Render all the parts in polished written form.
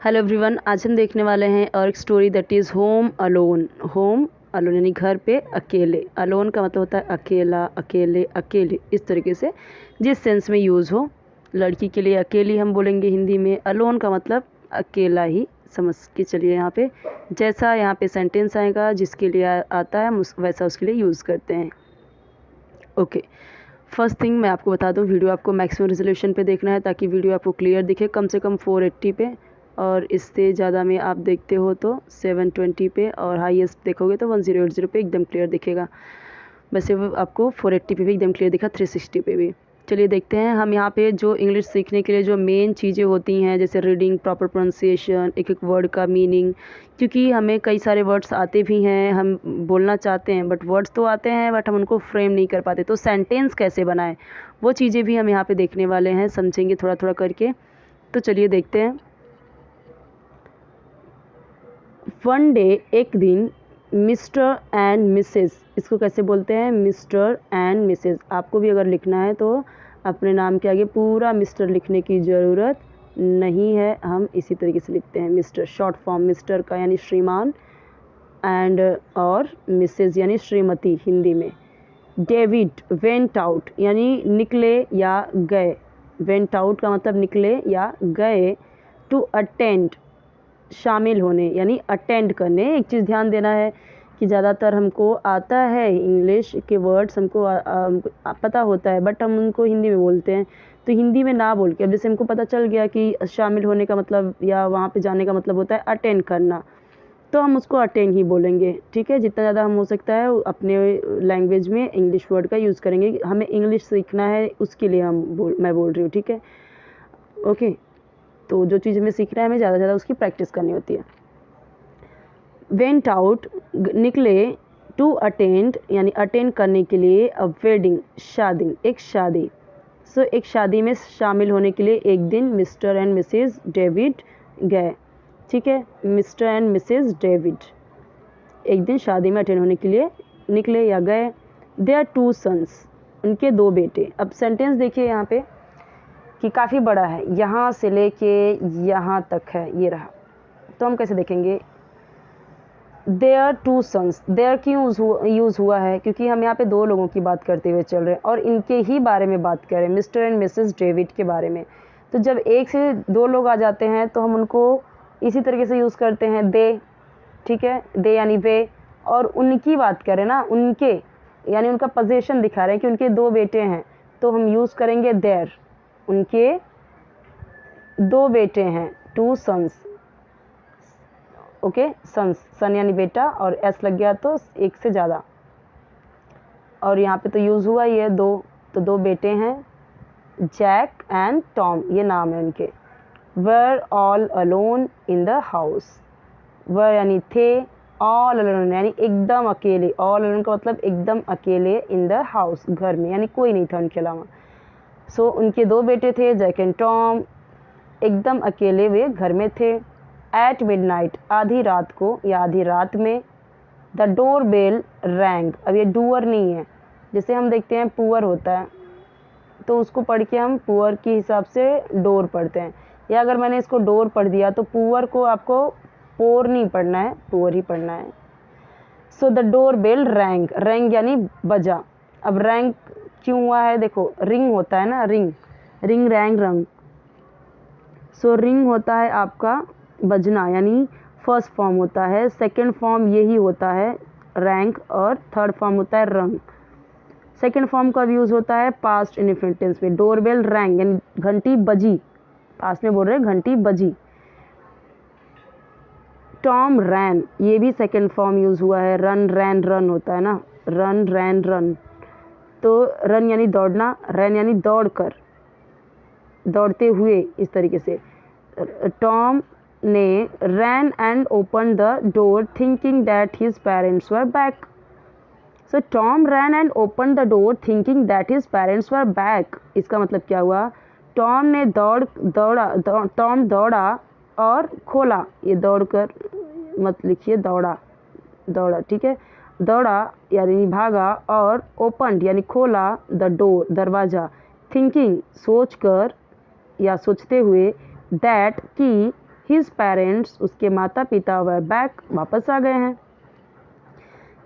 Hello everyone, आज हम देखने वाले हैं और एक story that is home alone. Home alone यानी घर पे अकेले। अलोन का मतलब होता है अकेला, अकेले, अकेले, इस तरीके से जिस सेंस में यूज़ हो। लड़की के लिए अकेली हम बोलेंगे हिंदी में। अलोन का मतलब अकेला ही समझ के चलिए। यहाँ पे जैसा यहाँ पे सेंटेंस आएगा जिसके लिए आता है हम वैसा उसके लिए यूज़ करते हैं। ओके, फर्स्ट थिंग मैं आपको बता दूं, वीडियो आपको मैक्सिमम रेजोल्यूशन पे देखना है ताकि वीडियो आपको क्लियर दिखे, कम से कम 480 पे, और इससे ज़्यादा में आप देखते हो तो 720 पे, और हाईएस्ट देखोगे तो 1080 पे एकदम क्लियर दिखेगा। वैसे वो आपको 480 पे भी एकदम क्लियर दिखा, 360 पे भी। चलिए देखते हैं। हम यहाँ पे जो इंग्लिश सीखने के लिए जो मेन चीज़ें होती हैं, जैसे रीडिंग, प्रॉपर प्रोनाउंसिएशन, एक एक वर्ड का मीनिंग, क्योंकि हमें कई सारे वर्ड्स आते भी हैं, हम बोलना चाहते हैं बट वर्ड्स तो आते हैं बट हम उनको फ्रेम नहीं कर पाते, तो सेंटेंस कैसे बनाएं वो चीज़ें भी हम यहाँ पे देखने वाले हैं, समझेंगे थोड़ा थोड़ा करके। तो चलिए देखते हैं। वन डे, एक दिन, मिस्टर एंड मिसेस, इसको कैसे बोलते हैं? Mister and Mrs. आपको भी अगर लिखना है तो अपने नाम के आगे पूरा मिस्टर लिखने की ज़रूरत नहीं है, हम इसी तरीके से लिखते हैं मिस्टर, शॉर्ट फॉर्म मिस्टर का यानी श्रीमान, एंड और मिसेस यानी श्रीमती हिंदी में। डेविड वेंट आउट यानी निकले या गए। वेंट आउट का मतलब निकले या गए। टू अटेंड शामिल होने यानी अटेंड करने। एक चीज़ ध्यान देना है कि ज़्यादातर हमको आता है इंग्लिश के वर्ड्स, हमको पता होता है बट हम उनको हिंदी में बोलते हैं, तो हिंदी में ना बोल के, अब जैसे हमको पता चल गया कि शामिल होने का मतलब या वहाँ पे जाने का मतलब होता है अटेंड करना, तो हम उसको अटेंड ही बोलेंगे। ठीक है, जितना ज़्यादा हम हो सकता है अपने लैंग्वेज में इंग्लिश वर्ड का यूज़ करेंगे। हमें इंग्लिश सीखना है, उसके लिए मैं बोल रही हूँ। ठीक है, ओके। तो जो चीज़ हमें सीखना है, हमें ज़्यादा से ज़्यादा उसकी प्रैक्टिस करनी होती है। वेंट आउट निकले, टू अटेंड यानी अटेंड करने के लिए, अ वेडिंग शादी, एक शादी। सो एक शादी में शामिल होने के लिए एक दिन मिस्टर एंड मिसेस डेविड गए। ठीक है, मिस्टर एंड मिसेस डेविड एक दिन शादी में अटेंड होने के लिए निकले या गए। देयर टू सन्स, उनके दो बेटे। अब सेंटेंस देखिए यहाँ पे कि काफ़ी बड़ा है, यहाँ से लेके यहाँ तक है, ये रहा। तो हम कैसे देखेंगे? देयर टू सन्स, देयर क्यों यूज़ हुआ है? क्योंकि हम यहाँ पे दो लोगों की बात करते हुए चल रहे हैं और इनके ही बारे में बात कर रहे हैं, मिस्टर एंड मिसेस डेविड के बारे में। तो जब एक से दो लोग आ जाते हैं तो हम उनको इसी तरीके से यूज़ करते हैं, दे। ठीक है, दे यानी वे, और उनकी बात करें ना, उनके यानी उनका पोजीशन दिखा रहे हैं कि उनके दो बेटे हैं, तो हम यूज़ करेंगे देयर। उनके दो बेटे हैं, टू सन्स। ओके, सन्स, सन यानी बेटा, और एस लग गया तो एक से ज़्यादा, और यहाँ पे तो यूज़ हुआ ही है दो, तो दो बेटे हैं, जैक एंड टॉम, ये नाम है उनके। Were all alone in the house. Were यानी थे, ऑल अलोन यानी एकदम अकेले। ऑल अलोन का मतलब एकदम अकेले, इन द हाउस घर में, यानी कोई नहीं था उनके अलावा। सो उनके दो बेटे थे, जैक एंड टॉम, एकदम अकेले वे घर में थे। एट मिडनाइट, आधी रात को या आधी रात में। द डोर बेल रैंग, अब ये डूअर नहीं है, जैसे हम देखते हैं पुअर होता है तो उसको पढ़ के हम पुअर के हिसाब से डोर पढ़ते हैं, या अगर मैंने इसको डोर पढ़ दिया तो पुअर को आपको पोर नहीं पढ़ना है, पुअर ही पढ़ना है। So the door bell rang, rang यानी बजा। अब रैंग क्यों हुआ है? देखो, रिंग होता है ना, रिंग, रिंग रैंग रंग। सो रिंग होता है आपका बजना, यानी फर्स्ट फॉर्म होता है, सेकंड फॉर्म यही होता है रैंक, और थर्ड फॉर्म होता है रंग। सेकंड फॉर्म का यूज़ होता है पास्ट इनडेफिनिट टेंस में। डोरबेल रैंग यानी घंटी बजी, पास्ट में बोल रहे हैं घंटी बजी। टॉम रैन, ये भी सेकंड फॉर्म यूज़ हुआ है, रन रैन रन होता है ना, रन रैन रन। तो रन यानी दौड़ना, रैन यानी दौड़ कर, दौड़ते हुए, इस तरीके से। टॉम ने ran and opened the door thinking that his parents were back. So Tom ran and opened the door thinking that his parents were back. इसका मतलब क्या हुआ? टॉम ने टॉम दौड़ा और खोला, ये दौड़ कर मत लिखिए, दौड़ा, दौड़ा, ठीक है, दौड़ा यानी भागा, और ओपन्ड यानी खोला, द डोर दरवाज़ा, थिंकिंग सोच कर या सोचते हुए, दैट कि हिज पेरेंट्स, उसके माता पिता वर बैक, वापस आ गए हैं।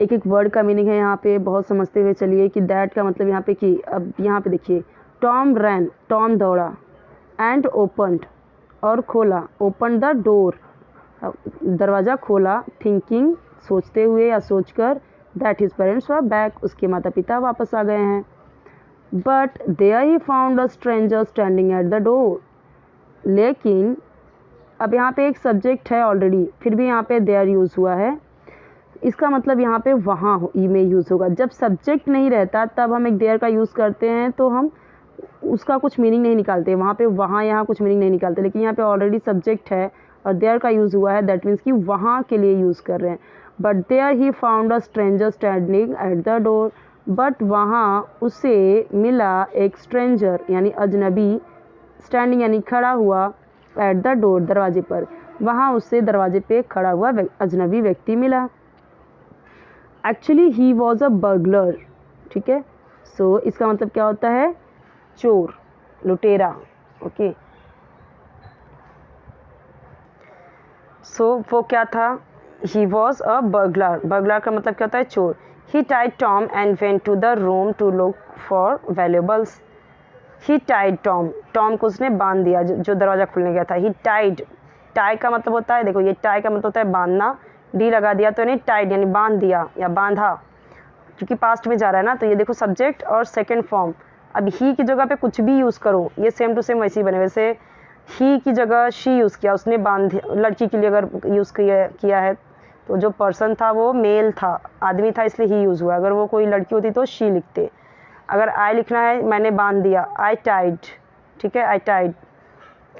एक एक वर्ड का मीनिंग है यहाँ पे, बहुत समझते हुए चलिए कि दैट का मतलब यहाँ पे कि, अब यहाँ पे देखिए टॉम रैन, टॉम दौड़ा, एंड ओपनड, और खोला, ओपन द डोर, दरवाज़ा खोला, थिंकिंग, सोचते हुए या सोचकर, that his parents were back, उसके माता पिता वापस आ गए हैं। But there he found a stranger standing at the door, लेकिन अब यहाँ पे एक सब्जेक्ट है ऑलरेडी, फिर भी यहाँ पे देयर यूज़ हुआ है। इसका मतलब यहाँ पे वहाँ में यूज़ होगा। जब सब्जेक्ट नहीं रहता तब हम एक देयर का यूज़ करते हैं तो हम उसका कुछ मीनिंग नहीं निकालते, वहाँ पे वहाँ यहाँ कुछ मीनिंग नहीं निकालते। लेकिन यहाँ पे ऑलरेडी सब्जेक्ट है और देयर का यूज़ हुआ है, दैट मीन्स कि वहाँ के लिए यूज़ कर रहे हैं। But there he found a stranger standing at the door, but वहाँ उसे मिला एक स्ट्रेंजर यानी अजनबी, स्टैंडिंग यानी खड़ा हुआ, एट द डोर, दरवाजे पर, वहाँ उससे दरवाजे पे खड़ा हुआ अजनबी व्यक्ति मिला। Actually he was a burglar, ठीक है। सो इसका मतलब क्या होता है, चोर, लुटेरा, ओके। सो वो क्या था, he was a burglar, burglar का मतलब क्या होता है, चोर। He tied Tom and went to the room to look for valuables, he tied Tom, Tom को उसने बांध दिया जो दरवाज़ा खुलने गया था। ही टाइड, टाई का मतलब होता है, देखो ये टाई का मतलब होता है बांधना, डी लगा दिया तो यानी टाइड यानी बांध दिया या बांधा, क्योंकि पास्ट में जा रहा है ना। तो ये देखो सब्जेक्ट और सेकंड फॉर्म, अब ही की जगह पे कुछ भी यूज़ करो, ये सेम टू सेम वैसे ही बने। वैसे ही की जगह शी यूज़ किया, उसने बांध, लड़की के लिए अगर यूज़ किया है तो जो पर्सन था वो मेल था, आदमी था, इसलिए ही यूज़ हुआ। अगर वो कोई लड़की होती तो शी लिखते। अगर आई लिखना है, मैंने बांध दिया, आई टाइड, ठीक है, आई टाइड।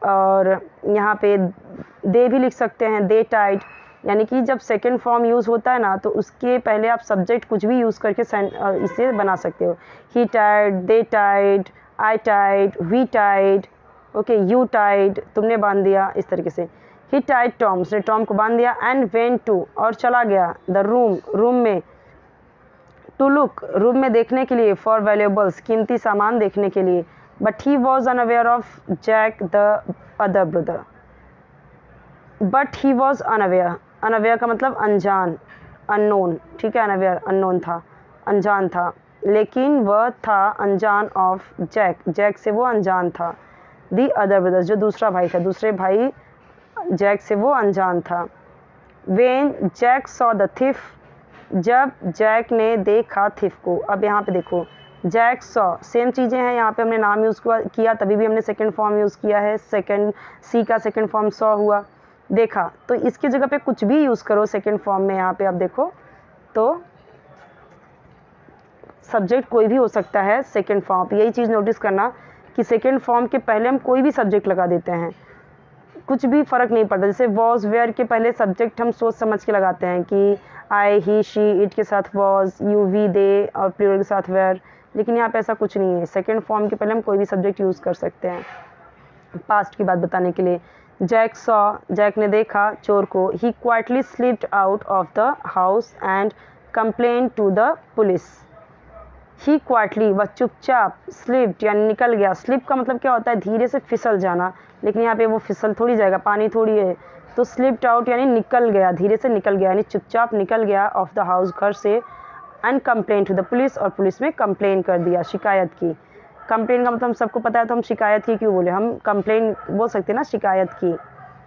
और यहाँ पे दे भी लिख सकते हैं, दे टाइड, यानी कि जब सेकंड फॉर्म यूज़ होता है ना तो उसके पहले आप सब्जेक्ट कुछ भी यूज़ करके इसे बना सकते हो। He tied, they tied, I tied, we tied, okay, you tied, तुमने बांध दिया, इस तरीके से। ही टाइड टॉम, उसने टॉम को बांध दिया, एंड वेंट टू, और चला गया, द रूम, रूम में, टू लुक, रूम में देखने के लिए, फॉर वैल्यूबल्स, कीमती सामान देखने के लिए। But he was unaware of Jack the other brother, but he was unaware, unaware का मतलब अनजान, अननोन, ठीक है, अनअवेयर अननोन था, अनजान था, लेकिन वह था अनजान ऑफ जैक, जैक से वो अनजान था। दी अदर ब्रदर्स, जो दूसरा भाई था, दूसरे भाई जैक से वो अनजान था। When Jack saw the thief, जब जैक ने देखा थिफ को। अब यहाँ पे देखो जैक सॉ, सेम चीज़ें हैं, यहाँ पे हमने नाम यूज़ किया तभी भी हमने सेकंड फॉर्म यूज़ किया है, सेकंड सी का सेकंड फॉर्म सॉ हुआ, देखा, तो इसकी जगह पे कुछ भी यूज़ करो सेकंड फॉर्म में। यहाँ पे आप देखो तो सब्जेक्ट कोई भी हो सकता है सेकंड फॉर्म, यही चीज़ नोटिस करना कि सेकंड फॉर्म के पहले हम कोई भी सब्जेक्ट लगा देते हैं, कुछ भी फ़र्क नहीं पड़ता। जैसे वॉज वेयर के पहले सब्जेक्ट हम सोच समझ के लगाते हैं कि आई, ही, शी, इट के साथ वॉज, यू, वी, दे, और प्लूरल के साथ वेयर, लेकिन यहाँ पे ऐसा कुछ नहीं है। सेकंड फॉर्म के पहले हम कोई भी सब्जेक्ट यूज़ कर सकते हैं पास्ट की बात बताने के लिए। जैक सॉ, जैक ने देखा चोर को। He quietly slipped out of the house and complain to the police. He quietly, वह चुपचाप, स्लिप्ड यानी निकल गया, स्लिप का मतलब क्या होता है, धीरे से फिसल जाना, लेकिन यहाँ पे वो फिसल थोड़ी जाएगा, पानी थोड़ी है, तो स्लिप्ड आउट यानी निकल गया, धीरे से निकल गया, यानी चुपचाप निकल गया ऑफ द हाउस, घर से, and complain to the police, और पुलिस में कंप्लेन कर दिया, शिकायत की। कंप्लेन का मतलब हम सबको पता है, तो हम शिकायत की क्यों बोले, हम कंप्लेन बोल सकते हैं ना, शिकायत की।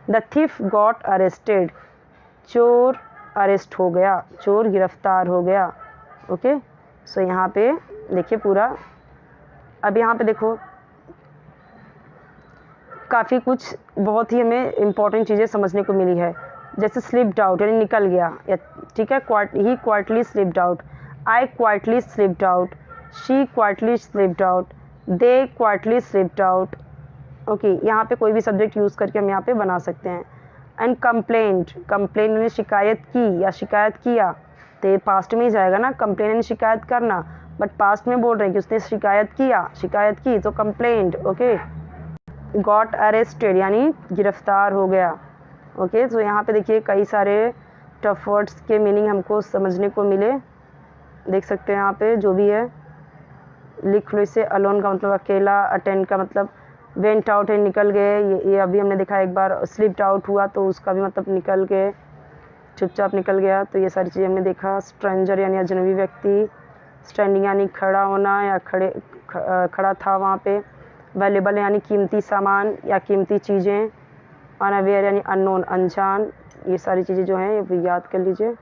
द थिफ गॉट अरेस्टेड, चोर अरेस्ट हो गया, चोर गिरफ्तार हो गया, ओके। सो यहाँ पे देखिए पूरा, अब यहाँ पे देखो काफ़ी कुछ बहुत ही हमें इम्पॉर्टेंट चीज़ें समझने को मिली है। जैसे स्लिप्ड आउट यानी निकल गया, या ठीक है, he quietly slipped out, I quietly slipped out, she quietly slipped out, they quietly slipped out, okay. यहाँ पे कोई भी सब्जेक्ट यूज़ करके हम यहाँ पे बना सकते हैं। एंड कंप्लेंट, कंप्लेन यानी शिकायत की या शिकायत किया, तो ये पास्ट में ही जाएगा ना, कंप्लेन यानी शिकायत करना, बट पास्ट में बोल रहे हैं कि उसने शिकायत किया, शिकायत की, तो कंप्लेंट, ओके। गॉट अरेस्टेड यानी गिरफ्तार हो गया, ओके। तो यहाँ पे देखिए कई सारे टफ वर्ड्स के मीनिंग हमको समझने को मिले, देख सकते हैं यहाँ पे जो भी है लिख लो इसे। अलोन का मतलब अकेला, अटेंड का मतलब वेंट आउट है निकल गए, ये अभी हमने देखा एक बार स्लिप्ड आउट हुआ तो उसका भी मतलब निकल गए, चुपचाप निकल गया। तो ये सारी चीज़ें हमने देखा। स्ट्रेंजर यानी अजनबी व्यक्ति, स्टैंडिंग यानी खड़ा होना या खड़ा था वहाँ पे। वैल्यूबल यानी कीमती सामान या कीमती चीज़ें। अनअवेयर यानी अननोन अनजान। ये सारी चीज़ें जो हैं ये याद कर लीजिए।